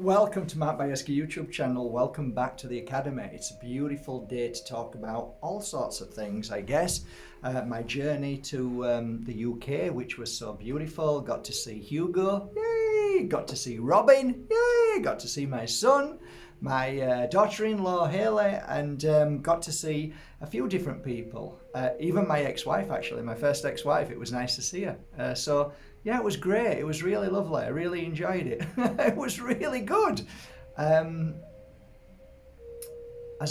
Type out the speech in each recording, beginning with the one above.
Welcome to Mark Bajerski YouTube channel. Welcome back to the Academy. It's a beautiful day to talk about all sorts of things, I guess. My journey to the UK, which was so beautiful. Got to see Hugo, yay! Got to see Robin, yay! Got to see my son, my daughter-in-law Haley, and got to see a few different people. Even my ex-wife, actually, my first ex-wife. It was nice to see her. Yeah, it was great. It was really lovely. I really enjoyed it. It was really good. As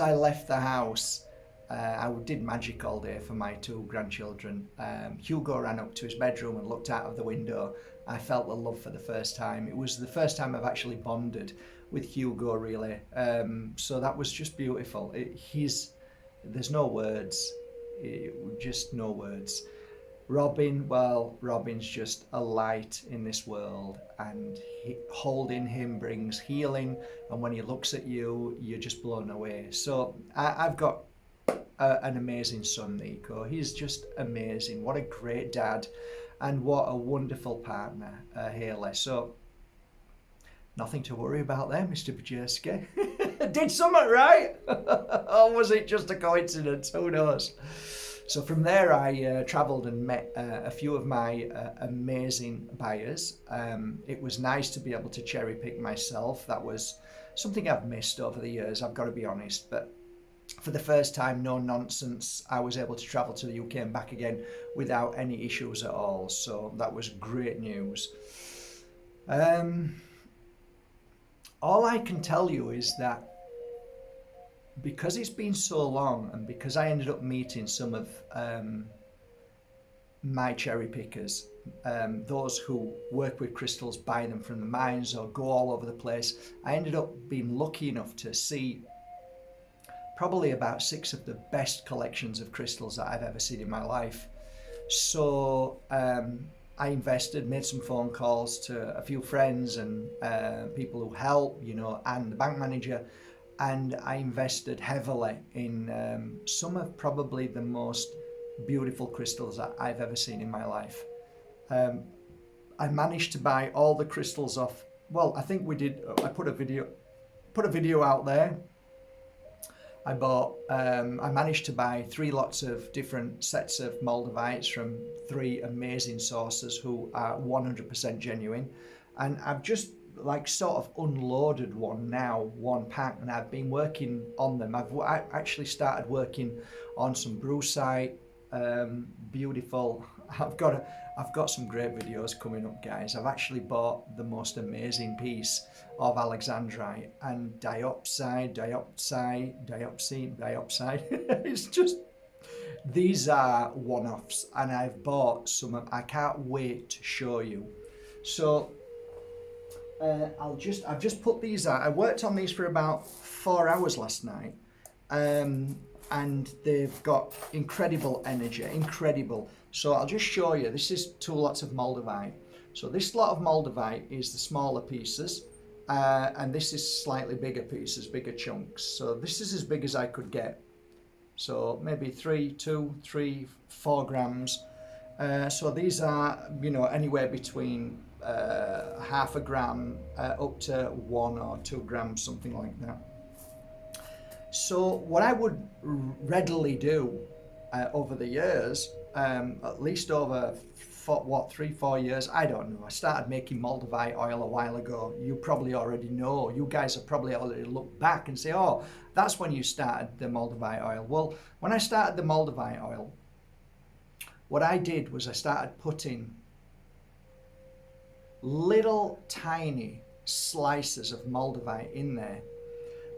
I left the house, I did magic all day for my two grandchildren. Hugo ran up to his bedroom and looked out of the window. I felt the love for the first time. It was the first time I've actually bonded with Hugo, really. So that was just beautiful. There's no words, just no words. Robin, well, Robin's just a light in this world, and holding him brings healing, and when he looks at you, you're just blown away. So I've got an amazing son, Nico. He's just amazing. What a great dad, and what a wonderful partner, Haley. So nothing to worry about there, Mr. Bajerski. Did something right? Or was it just a coincidence? Who knows? So from there, I travelled and met a few of my amazing buyers. It was nice to be able to cherry pick myself. That was something I've missed over the years, I've got to be honest. But for the first time, no nonsense, I was able to travel to the UK and back again without any issues at all. So that was great news. All I can tell you is that because it's been so long, and because I ended up meeting some of my cherry pickers, those who work with crystals, buy them from the mines or go all over the place, I ended up being lucky enough to see probably about 6 of the best collections of crystals that I've ever seen in my life. So I invested, made some phone calls to a few friends and people who help, and the bank manager. And I invested heavily in some of probably the most beautiful crystals that I've ever seen in my life. I managed to buy all the crystals off. Well, I think we did. I put a video out there. I managed to buy 3 lots of different sets of Moldavites from 3 amazing sources who are 100% genuine, and I've just sort of unloaded one pack, and I've been working on them. I actually started working on some brucite, beautiful. I've got some great videos coming up, guys. I've actually bought the most amazing piece of alexandrite and diopside. It's just, these are one-offs, and I've bought some of. I can't wait to show you. So I've just put these out. I worked on these for about 4 hours last night, and they've got incredible energy, incredible. So I'll just show you. This is 2 lots of Moldavite. So this lot of Moldavite is the smaller pieces, and this is slightly bigger pieces, bigger chunks. So this is as big as I could get. So maybe 2, 3, 4 grams. So these are, anywhere between half a gram up to 1 or 2 grams, something like that. So what I would readily do over the years, at least over 3-4 years, I don't know. I started making Moldavite oil a while ago. You probably already know. You guys have probably already looked back and say, oh, that's when you started the Moldavite oil. Well, when I started the Moldavite oil, what I did was I started putting little tiny slices of Moldavite in there.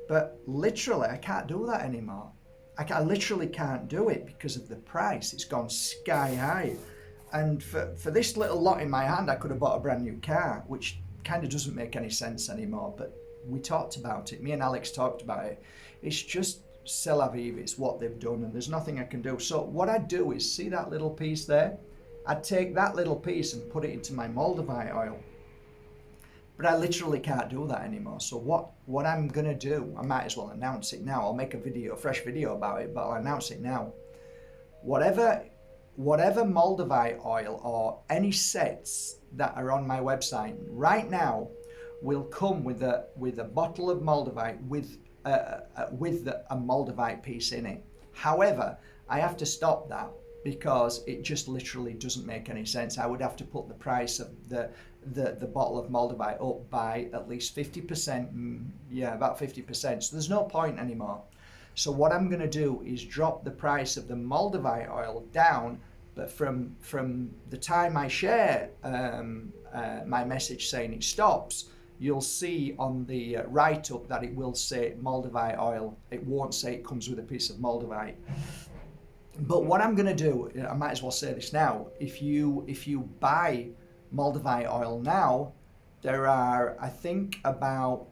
But literally, I can't do that anymore. I literally can't do it because of the price. It's gone sky high. And for this little lot in my hand, I could have bought a brand new car, which kind of doesn't make any sense anymore. But we talked about it. Me and Alex talked about it. It's just c'est la vie. It's what they've done, and there's nothing I can do. So what I'd do is, see that little piece there? I'd take that little piece and put it into my Moldavite oil. But I literally can't do that anymore. So what I'm going to do, I might as well announce it now. I'll make a fresh video about it, but I'll announce it now. Whatever Moldavite oil or any sets that are on my website right now will come with a bottle of Moldavite with a Moldavite piece in it. However, I have to stop that because it just literally doesn't make any sense. I would have to put the price of the bottle of Moldavite up by at least 50%. Yeah, about 50%. So there's no point anymore. So what I'm going to do is drop the price of the Moldavite oil down, but from the time I share my message saying it stops, you'll see on the write-up that it will say Moldavite oil. It won't say it comes with a piece of Moldavite. But what I'm going to do, I might as well say this now, if you buy Moldavite oil now, there are, I think, about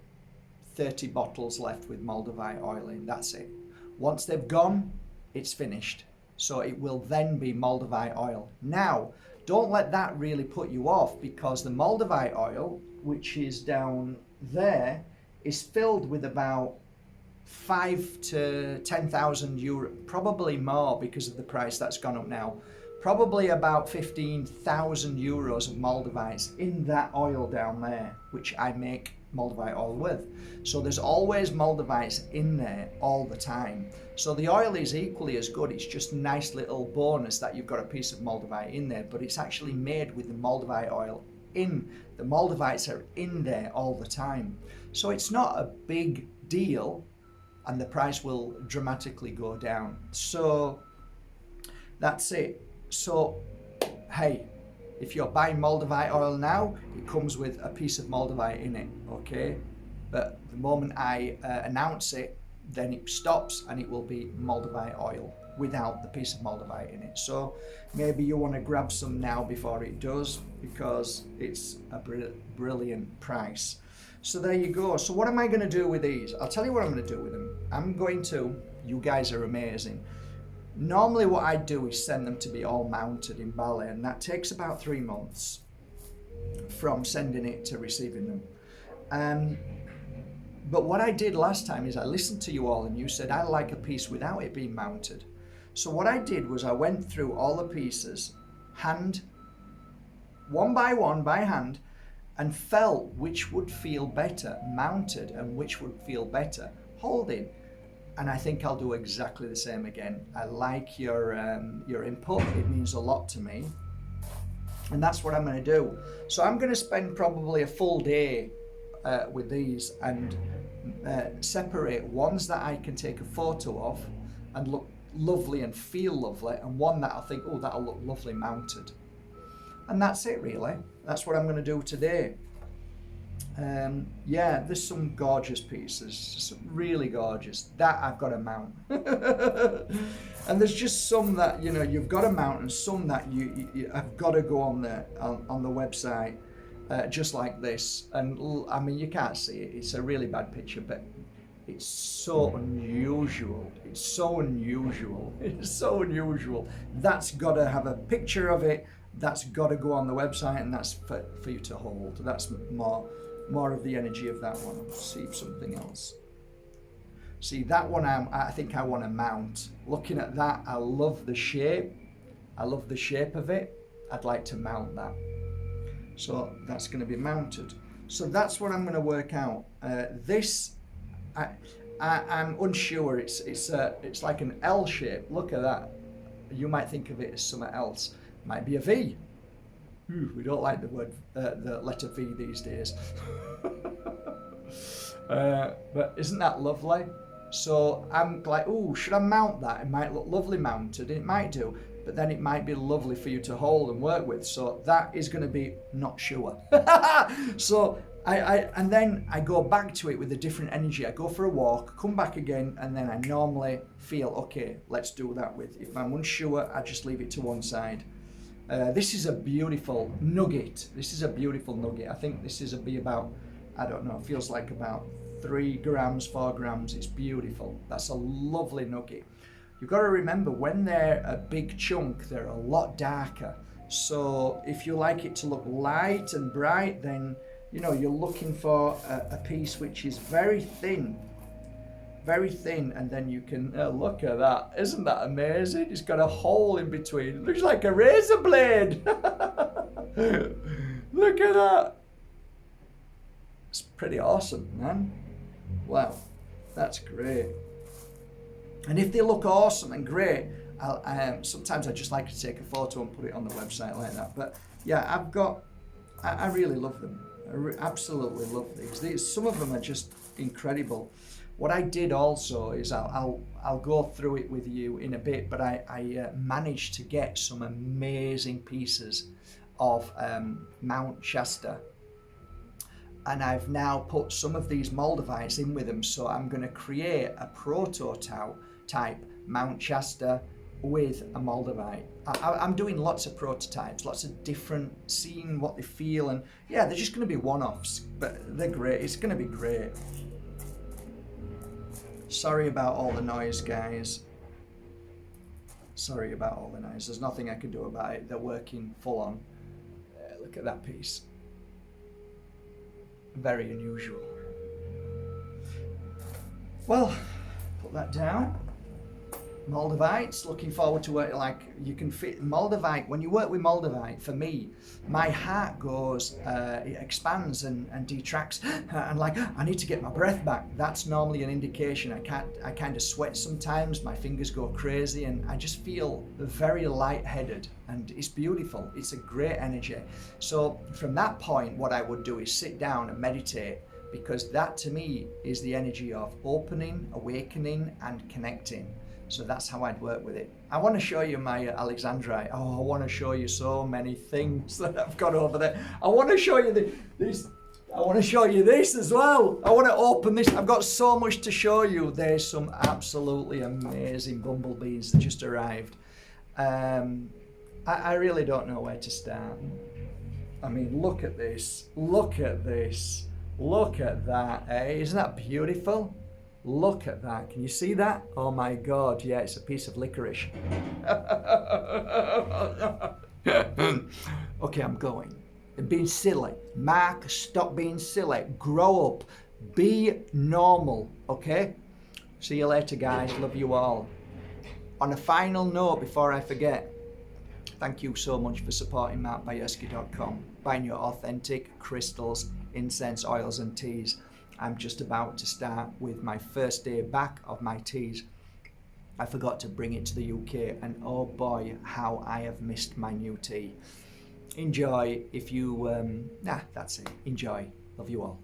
30 bottles left with Moldavite oil in. That's it. Once they've gone, it's finished. So it will then be Moldavite oil. Now, don't let that really put you off, because the Moldavite oil, which is down there, is filled with about 5 to 10,000 euro, probably more because of the price that's gone up now. Probably about 15,000 euros of Moldavites in that oil down there, which I make Moldavite oil with. So there's always Moldavites in there all the time. So the oil is equally as good. It's just a nice little bonus that you've got a piece of Moldavite in there, but it's actually made with the Moldavite oil in. The Moldavites are in there all the time. So it's not a big deal, and the price will dramatically go down. So that's it. So, hey, if you're buying Moldavite oil now, it comes with a piece of Moldavite in it, okay? But the moment I announce it, then it stops and it will be Moldavite oil without the piece of Moldavite in it. So maybe you want to grab some now before it does, because it's a brilliant price. So there you go. So what am I going to do with these? I'll tell you what I'm going to do with them. You guys are amazing. Normally what I do is send them to be all mounted in ballet, and that takes about 3 months from sending it to receiving them. But what I did last time is I listened to you all, and you said I like a piece without it being mounted. So what I did was I went through all the pieces, one by hand, and felt which would feel better mounted and which would feel better holding. And I think I'll do exactly the same again. I like your input. It means a lot to me. And that's what I'm going to do. So I'm going to spend probably a full day with these and separate ones that I can take a photo of and look lovely and feel lovely, and one that I think, oh, that'll look lovely mounted. And that's it, really. That's what I'm going to do today. Yeah, there's some gorgeous pieces, some really gorgeous that I've got to mount. And there's just some that you've got to mount, and some that you have got to go on the website, just like this. And I mean, you can't see it; it's a really bad picture, but it's so unusual. It's so unusual. It's so unusual. That's got to have a picture of it. That's got to go on the website, and that's for you to hold. That's more of the energy of that one. Let's see something else. See, that one I think I want to mount. Looking at that, I love the shape. I love the shape of it. I'd like to mount that. So that's going to be mounted. So that's what I'm going to work out. This, I'm unsure. It's like an L shape. Look at that. You might think of it as something else. It might be a V. We don't like the letter V these days. But isn't that lovely? So I'm like, oh, should I mount that? It might look lovely mounted. It might do, but then it might be lovely for you to hold and work with. So that is going to be not sure. So and then I go back to it with a different energy. I go for a walk, come back again, and then I normally feel, okay, let's do that with. If I'm unsure, I just leave it to one side. This is a beautiful nugget. I think this is be about, I don't know, it feels like about 3 grams, 4 grams. It's beautiful. That's a lovely nugget. You've got to remember, when they're a big chunk, they're a lot darker. So if you like it to look light and bright, then you're looking for a piece which is very thin, and then you can look at that. Isn't that amazing? It's got a hole in between. It looks like a razor blade. Look at that. It's pretty awesome, man. Wow, that's great. And if they look awesome and great, sometimes I just like to take a photo and put it on the website like that. But yeah, I really love them. Absolutely love these. Some of them are just incredible. What I did also is I'll go through it with you in a bit, but I managed to get some amazing pieces of Mount Shasta. And I've now put some of these Moldavites in with them. So I'm going to create a prototype Mount Shasta with a Moldavite. I'm doing lots of prototypes, lots of different, seeing what they feel. And yeah, they're just going to be one-offs, but they're great. It's going to be great. Sorry about all the noise, guys. Sorry about all the noise. There's nothing I can do about it. They're working full on. Look at that piece. Very unusual. Well, put that down. Moldavites, looking forward to it. Like, you can fit Moldavite. When you work with Moldavite, for me, my heart goes, it expands and detracts, and like, I need to get my breath back. That's normally an indication. I kind of sweat sometimes, my fingers go crazy, and I just feel very lightheaded, and it's beautiful. It's a great energy. So from that point, what I would do is sit down and meditate, because that to me is the energy of opening, awakening, and connecting. So that's how I'd work with it. I want to show you my Alexandrite. Oh, I want to show you so many things that I've got over there. I want to show you this. I want to show you this as well. I want to open this. I've got so much to show you. There's some absolutely amazing bumblebees that just arrived. I really don't know where to start. I mean, look at this. Look at this. Look at that. Eh? Isn't that beautiful? Look at that. Can you see that? Oh my God. Yeah, it's a piece of licorice. Okay, I'm going. Being silly. Mark, stop being silly. Grow up. Be normal. Okay? See you later, guys. Love you all. On a final note, before I forget, thank you so much for supporting Bajerski.com, buying your authentic crystals, incense, oils, and teas. I'm just about to start with my first day back of my teas. I forgot to bring it to the UK, and oh boy, how I have missed my new tea. Enjoy if you, that's it. Enjoy. Love you all.